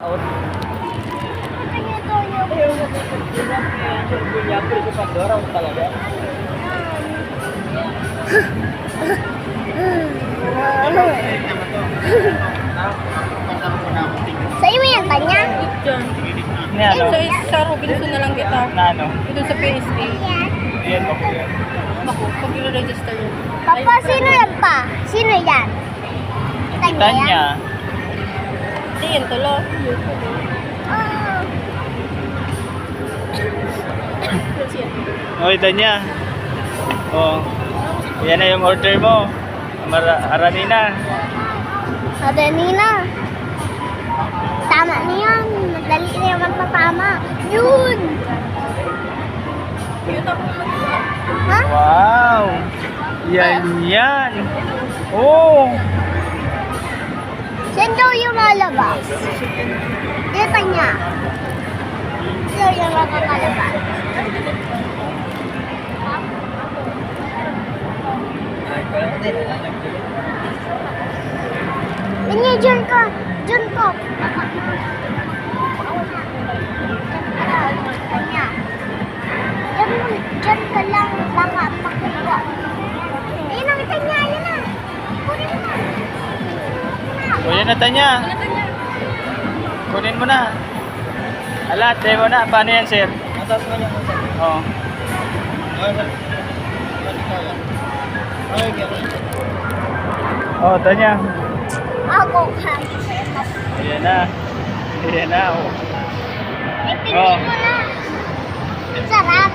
Sa'yo mo yan, Tanya? Sa Robinson na lang kita. Ano? Ito sa PSA. Yan, okay. Ako, pag i-register yun. Papa, sino yan pa? Sino yan? Tanya yan? Tanya. Hindi yan tulo. Oh. Okay, Tanya. Oh. Yan na yung order mo. Aranina. Adanina. Tama na yan. Madali na yung magpapama. Yun! Ha? Wow! Yan. Oh! Saan daw yung malabas? Dito niya. Saan yung malabas? Kanya, dyan ka. Dyan ka. Kanya. Dyan ka lang. Baka pakuha. Ayun ang kanya. Ayun na. Kunin mo na. O yan na, Tanya. Kunin mo na. Ala, tayo mo na. Paano yan, sir? Atas mo niya. Oh. Oh, Tanya. Ako ka. Ayan na. Ayan na. Oh. Tingnan mo na. Sarap.